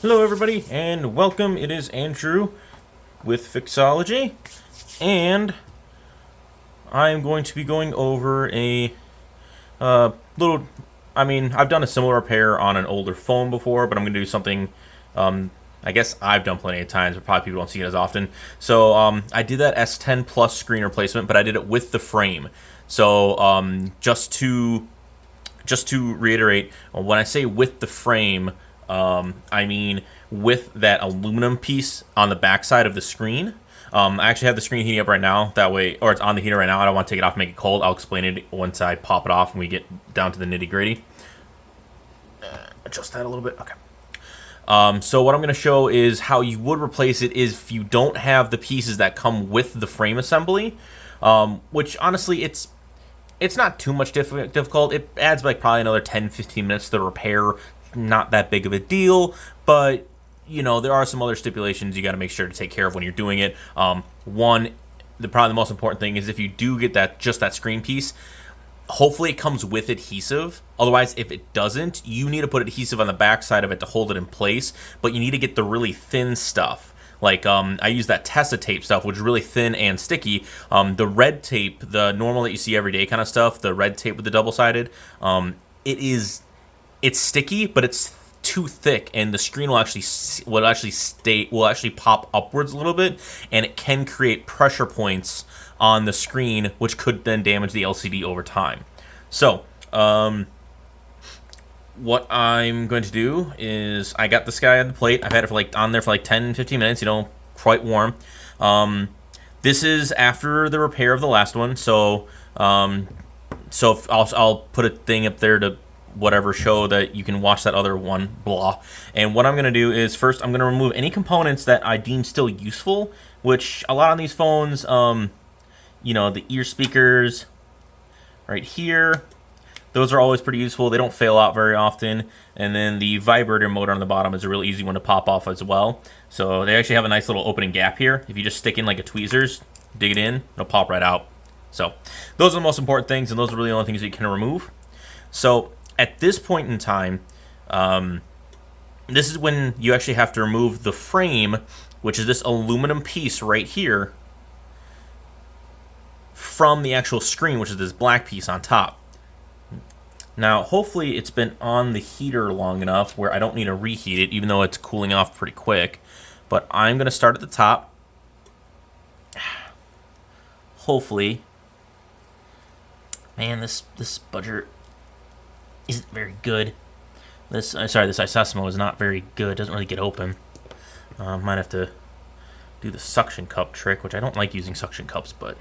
Hello everybody and welcome. It is Andrew with Fixology, and I'm going to be going over a little, I've done a similar repair on an older phone before, but I'm going to do something I guess I've done plenty of times, but probably people don't see it as often. So I did that S10 Plus screen replacement, but I did it with the frame. So just to reiterate, when I say with the frame, I mean with that aluminum piece on the backside of the screen. I actually have the screen heating up right now, that way, or it's on the heater right now. I don't want to take it off and make it cold. I'll explain it once I pop it off and we get down to the nitty gritty. Adjust that a little bit. Okay. So what I'm going to show is how you would replace it is if you don't have the pieces that come with the frame assembly, which honestly it's not too much difficult. It adds like probably another 10-15 minutes to the repair. Not that big of a deal, but you know, there are some other stipulations you got to make sure to take care of when you're doing it. Probably the most important thing is if you do get that screen piece, hopefully it comes with adhesive. Otherwise, if it doesn't, you need to put adhesive on the back side of it to hold it in place, but you need to get the really thin stuff. Like, I use that Tessa tape stuff, which is really thin and sticky. The red tape, the normal that you see every day kind of stuff, the red tape with the double-sided, it's sticky, but it's too thick, and the screen will actually pop upwards a little bit, and it can create pressure points on the screen, which could then damage the LCD over time. So, what I'm going to do is I got this guy on the plate. I've had it on there for like 10-15 minutes, quite warm. This is after the repair of the last one, so I'll put a thing up there to whatever show that you can watch that other one, blah. And what I'm going to do is first I'm going to remove any components that I deem still useful, which a lot on these phones, the ear speakers right here, those are always pretty useful. They don't fail out very often. And then the vibrator motor on the bottom is a real easy one to pop off as well. So they actually have a nice little opening gap here. If you just stick in like a tweezers, dig it in, it'll pop right out. So those are the most important things, and those are really the only things that you can remove. So at this point in time, this is when you actually have to remove the frame, which is this aluminum piece right here, from the actual screen, which is this black piece on top. Now, hopefully it's been on the heater long enough where I don't need to reheat it, even though it's cooling off pretty quick. But I'm going to start at the top. Hopefully. Man, this budger isn't very good. This isosmo is not very good. Doesn't really get open. Might have to do the suction cup trick, which I don't like using suction cups, but...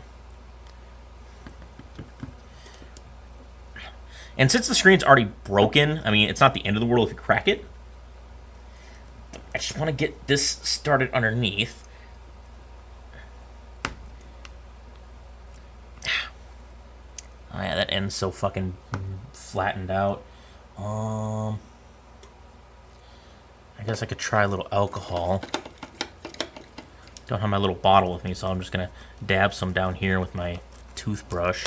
And since the screen's already broken, it's not the end of the world if you crack it. I just want to get this started underneath. Oh yeah, that end's so fucking flattened out. I guess I could try a little alcohol. Don't have my little bottle with me, so I'm just gonna dab some down here with my toothbrush.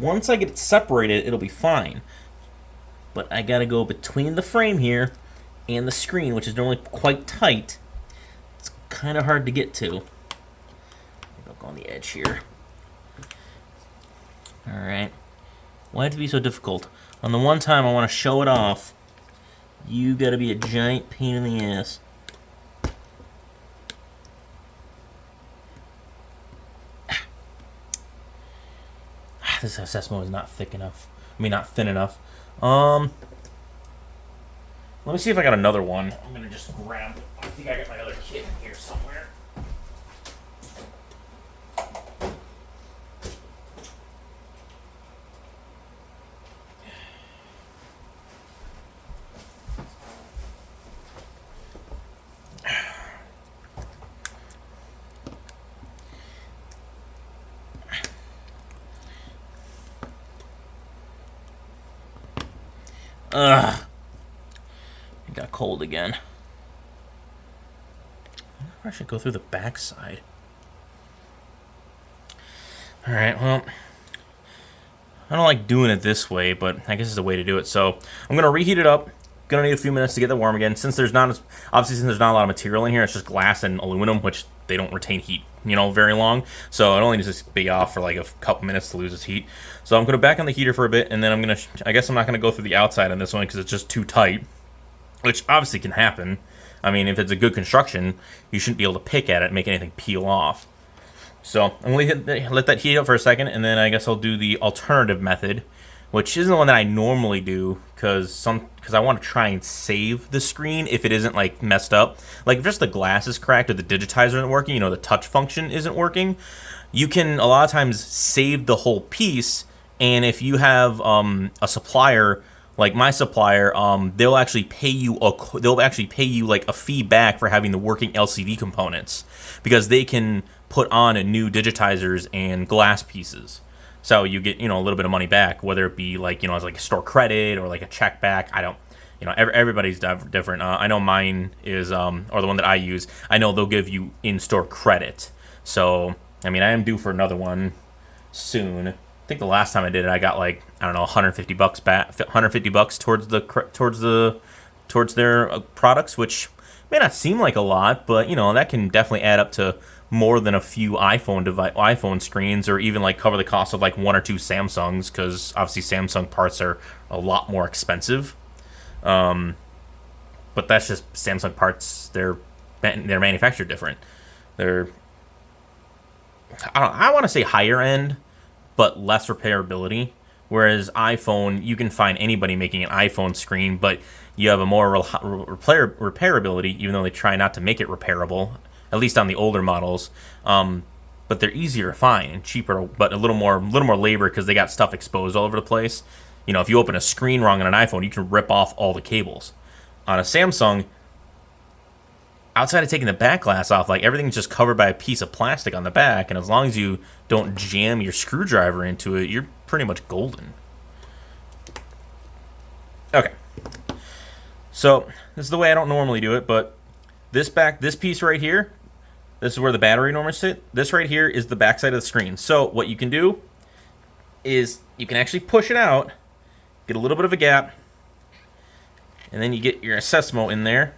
Once I get it separated, it'll be fine. But I gotta go between the frame here and the screen, which is normally quite tight. It's kind of hard to get to. I'll go on the edge here. Alright. Why have to be so difficult? On the one time I want to show it off, you gotta be a giant pain in the ass. This SSMO is not thick enough. Not thin enough. Let me see if I got another one. I'm gonna just grab. I think I got my other kit in here somewhere. Ugh. It got cold again. I should go through the backside. Alright, well, I don't like doing it this way, but I guess it's a way to do it. So I'm gonna reheat it up. Gonna need a few minutes to get it warm again. Since there's not, obviously since there's not a lot of material in here, it's just glass and aluminum, which they don't retain heat, you know, very long. So it only needs to be off for like a couple minutes to lose its heat. So I'm gonna back on the heater for a bit, and then I'm gonna, I guess I'm not gonna go through the outside on this one because it's just too tight, which obviously can happen. I mean, if it's a good construction, you shouldn't be able to pick at it and make anything peel off. So I'm going to let that heat up for a second, and then I guess I'll do the alternative method, which isn't the one that I normally do because I want to try and save the screen if it isn't like messed up. Like if just the glass is cracked or the digitizer isn't working, you know, the touch function isn't working, you can a lot of times save the whole piece. And if you have a supplier like my supplier, they'll actually pay you like a fee back for having the working LCD components because they can put on a new digitizers and glass pieces. So you get, you know, a little bit of money back, whether it be like, you know, as like a store credit or like a check back. I don't, you know, everybody's different. I know mine is, or the one that I use, I know they'll give you in-store credit. So, I mean, I am due for another one soon. I think the last time I did it, I got like, I don't know, $150 back, $150 towards their products, which may not seem like a lot, but you know, that can definitely add up to more than a few iPhone screens, or even like cover the cost of like one or two Samsungs, because obviously Samsung parts are a lot more expensive. But that's just Samsung parts. They're manufactured different. They're, I want to say higher end, but less repairability. Whereas iPhone, you can find anybody making an iPhone screen, but you have a more repairability, even though they try not to make it repairable, at least on the older models. But they're easier to find and cheaper, but a little more labor because they got stuff exposed all over the place. You know, if you open a screen wrong on an iPhone, you can rip off all the cables. On a Samsung, outside of taking the back glass off, like everything's just covered by a piece of plastic on the back, and as long as you don't jam your screwdriver into it, you're pretty much golden. Okay. So, this is the way I don't normally do it, but this piece right here, this is where the battery normally sits. This right here is the back side of the screen. So, what you can do is you can actually push it out, get a little bit of a gap, and then you get your Accessmo in there,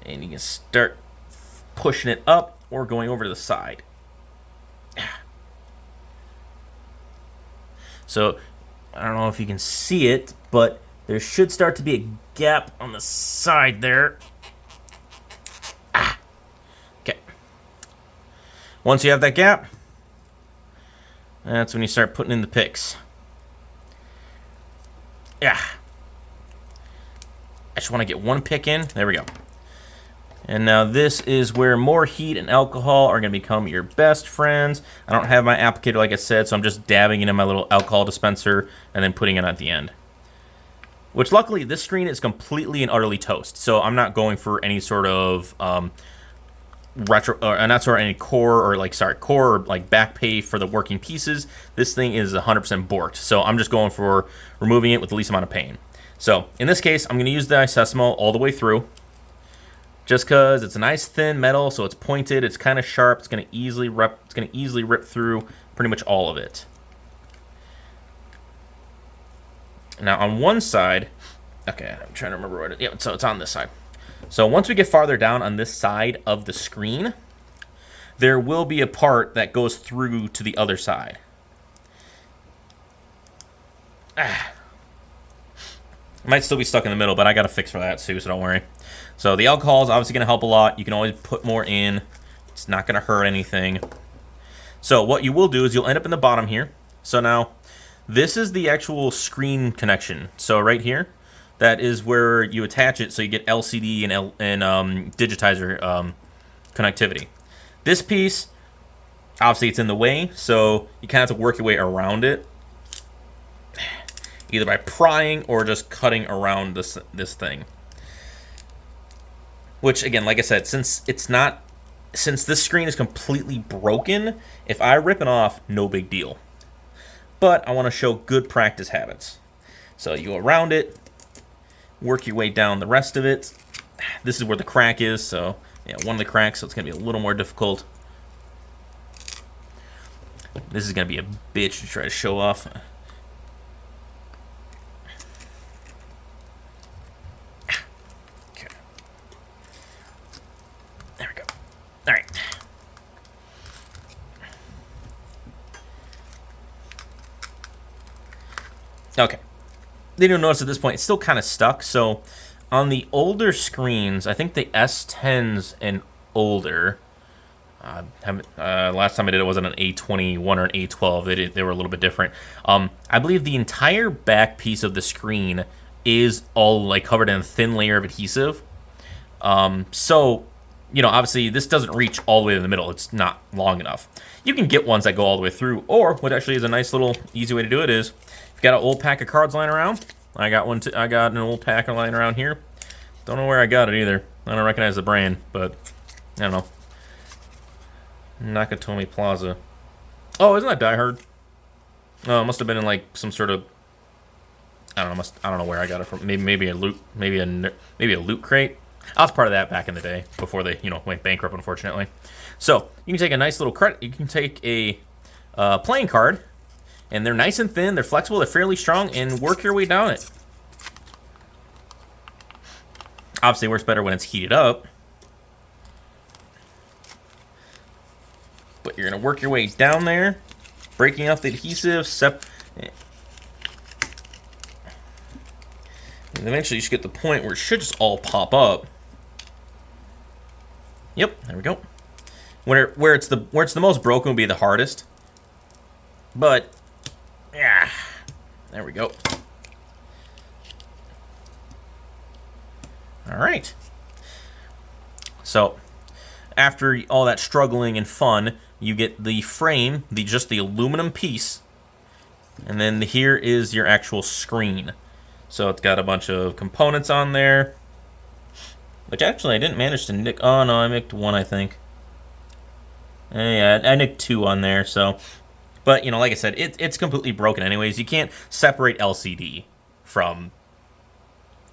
and you can start pushing it up or going over to the side. So, I don't know if you can see it, but there should start to be a gap on the side there. Okay. Once you have that gap, that's when you start putting in the picks. Yeah. I just want to get one pick in. There we go. And now this is where more heat and alcohol are going to become your best friends. I don't have my applicator like I said, so I'm just dabbing it in my little alcohol dispenser and then putting it at the end. Which luckily, this screen is completely and utterly toast, so I'm not going for any sort of core or like back pay for the working pieces. This thing is 100% borked, so I'm just going for removing it with the least amount of pain. So in this case, I'm going to use the Accessmo all the way through. Just because it's a nice thin metal, so it's pointed, it's kind of sharp, it's going to easily rip through pretty much all of it. Now on one side, okay, I'm trying to remember what it is. Yeah, so it's on this side. So once we get farther down on this side of the screen, there will be a part that goes through to the other side. It might still be stuck in the middle, but I got a fix for that too, so don't worry. So the alcohol is obviously going to help a lot. You can always put more in. It's not going to hurt anything. So what you will do is you'll end up in the bottom here. So now, this is the actual screen connection. So right here, that is where you attach it so you get LCD and digitizer connectivity. This piece, obviously it's in the way, so you kind of have to work your way around it. Either by prying or just cutting around this thing. Which, again, like I said, since this screen is completely broken, if I rip it off, no big deal. But I want to show good practice habits. So you go around it, work your way down the rest of it. This is where the crack is, so yeah, one of the cracks, so it's going to be a little more difficult. This is going to be a bitch to try to show off. Okay. There we go. All right. Okay. Then you'll notice at this point it's still kind of stuck. So on the older screens, I think the S10s and older. Last time I did it wasn't an A21 or an A12. They were a little bit different. I believe the entire back piece of the screen is all like covered in a thin layer of adhesive. So, you know, obviously this doesn't reach all the way to the middle. It's not long enough. You can get ones that go all the way through, or what actually is a nice little easy way to do it is, you've got an old pack of cards lying around. I got one. I got an old pack lying around here. Don't know where I got it either. I don't recognize the brand, but I don't know. Nakatomi Plaza. Oh, isn't that Die Hard? Oh, it must have been in like some sort of. I don't know. I don't know where I got it from. Maybe a loot. Maybe a loot crate. I was part of that back in the day before they went bankrupt, unfortunately. So you can take a nice little credit. You can take a playing card, and they're nice and thin. They're flexible. They're fairly strong, and work your way down it. Obviously, it works better when it's heated up. But you're going to work your way down there, breaking off the adhesive. And eventually, you should get the point where it should just all pop up. Yep, there we go. Where it's the most broken would be the hardest. But yeah, there we go. All right. So after all that struggling and fun, you get the frame, just the aluminum piece, and then here is your actual screen. So it's got a bunch of components on there, which actually I didn't manage to nick. Oh no, I nicked one, I think. Yeah, I nicked two on there. So, but you know, like I said, it's completely broken anyways. You can't separate LCD from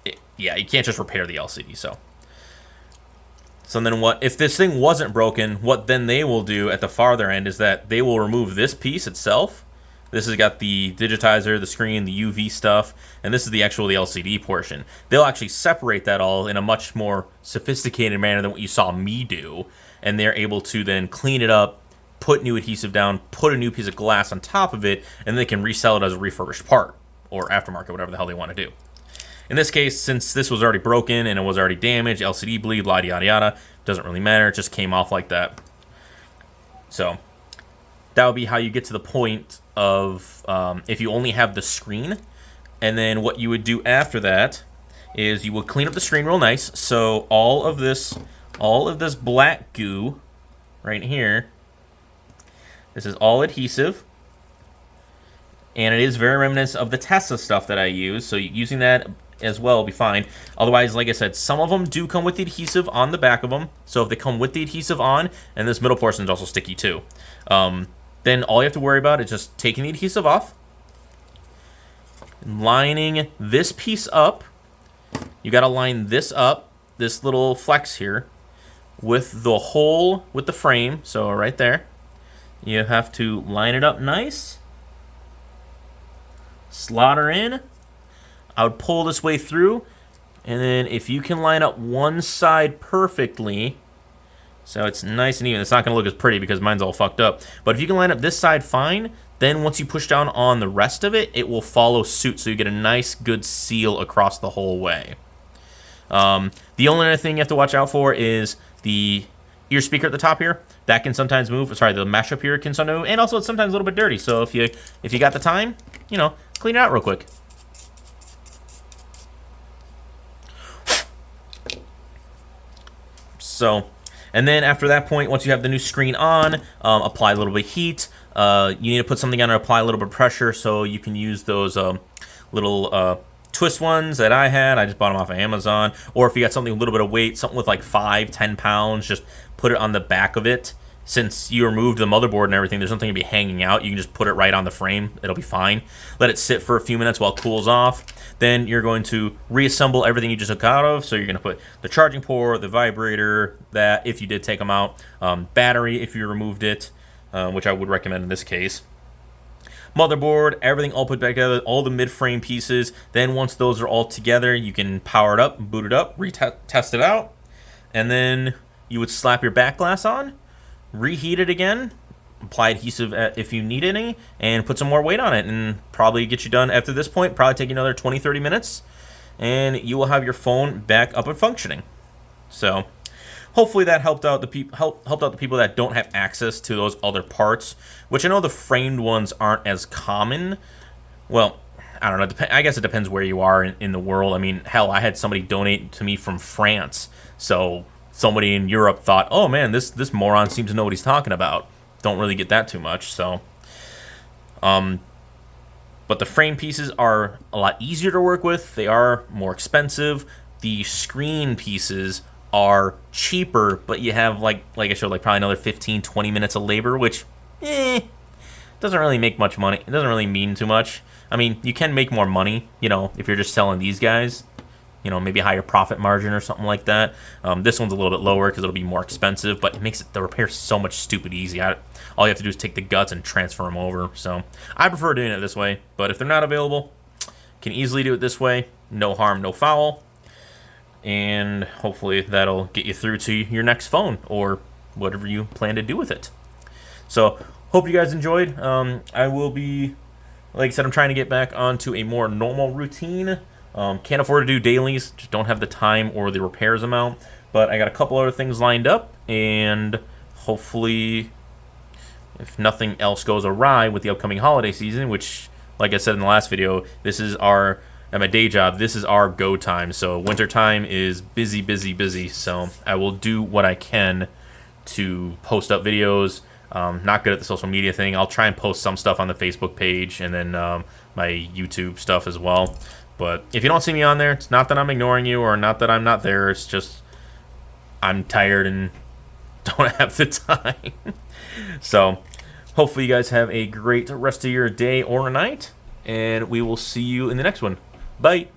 it. Yeah, you can't just repair the LCD. So then what, if this thing wasn't broken, what then they will do at the farther end is that they will remove this piece itself. This has got the digitizer, the screen, the UV stuff, and this is the LCD portion. They'll actually separate that all in a much more sophisticated manner than what you saw me do, and they're able to then clean it up, put new adhesive down, put a new piece of glass on top of it, and they can resell it as a refurbished part, or aftermarket, whatever the hell they want to do. In this case, since this was already broken and it was already damaged, LCD bleed, yada yada yada, doesn't really matter, it just came off like that. So that would be how you get to the point of if you only have the screen. And then what you would do after that is you would clean up the screen real nice. So all of this black goo right here, this is all adhesive. And it is very reminiscent of the Tesla stuff that I use. So using that as well will be fine. Otherwise, like I said, some of them do come with the adhesive on the back of them. So if they come with the adhesive on, and this middle portion is also sticky too, then all you have to worry about is just taking the adhesive off, lining this piece up. You got to line this up, this little flex here, with the hole with the frame. So right there, you have to line it up nice. Slaughter in. I would pull this way through, and then if you can line up one side perfectly, so it's nice and even. It's not going to look as pretty because mine's all fucked up. But if you can line up this side fine, then once you push down on the rest of it, it will follow suit, so you get a nice, good seal across the whole way. The only other thing you have to watch out for is the ear speaker at the top here. That can sometimes move. Sorry, the mesh up here can sometimes move, and also it's sometimes a little bit dirty. So if you got the time, clean it out real quick. So, and then after that point, once you have the new screen on, apply a little bit of heat. You need to put something on and apply a little bit of pressure, so you can use those little twist ones that I had. I just bought them off of Amazon. Or if you got something with a little bit of weight, something with like 5-10 pounds, just put it on the back of it. Since you removed the motherboard and everything, there's nothing to be hanging out. You can just put it right on the frame. It'll be fine. Let it sit for a few minutes while it cools off. Then you're going to reassemble everything you just took out of. So you're going to put the charging port, the vibrator, that if you did take them out, battery if you removed it, which I would recommend in this case. Motherboard, everything all put back together, all the mid-frame pieces. Then once those are all together, you can power it up, boot it up, retest it out, and then you would slap your back glass on, reheat it again, apply adhesive if you need any, and put some more weight on it, and probably get you done after this point. Probably take another 20-30 minutes, and you will have your phone back up and functioning. So hopefully that helped out the people that don't have access to those other parts, which I know the framed ones aren't as common. Well, I don't know. I guess it depends where you are in the world. I mean, hell, I had somebody donate to me from France, so somebody in Europe thought, oh man, this moron seems to know what he's talking about. Don't really get that too much. So, but the frame pieces are a lot easier to work with. They are more expensive. The screen pieces are cheaper, but you have like I showed, like probably another 15-20 minutes of labor, which doesn't really make much money. It doesn't really mean too much. I mean, you can make more money, you know, if you're just selling these guys, you know, maybe a higher profit margin or something like that. This one's a little bit lower because it'll be more expensive, but it makes the repair so much stupid easy. All you have to do is take the guts and transfer them over. So I prefer doing it this way, but if they're not available, can easily do it this way. No harm, no foul. And hopefully that'll get you through to your next phone or whatever you plan to do with it. So hope you guys enjoyed. I will be, like I said, I'm trying to get back onto a more normal routine. Can't afford to do dailies, just don't have the time or the repairs amount. But I got a couple other things lined up, and hopefully, if nothing else goes awry with the upcoming holiday season, which, like I said in the last video, this is our, at my day job, this is our go time. So winter time is busy, busy, busy. So I will do what I can to post up videos. Not good at the social media thing. I'll try and post some stuff on the Facebook page and then my YouTube stuff as well. But if you don't see me on there, it's not that I'm ignoring you or not that I'm not there. It's just I'm tired and don't have the time. So hopefully you guys have a great rest of your day or night, and we will see you in the next one. Bye.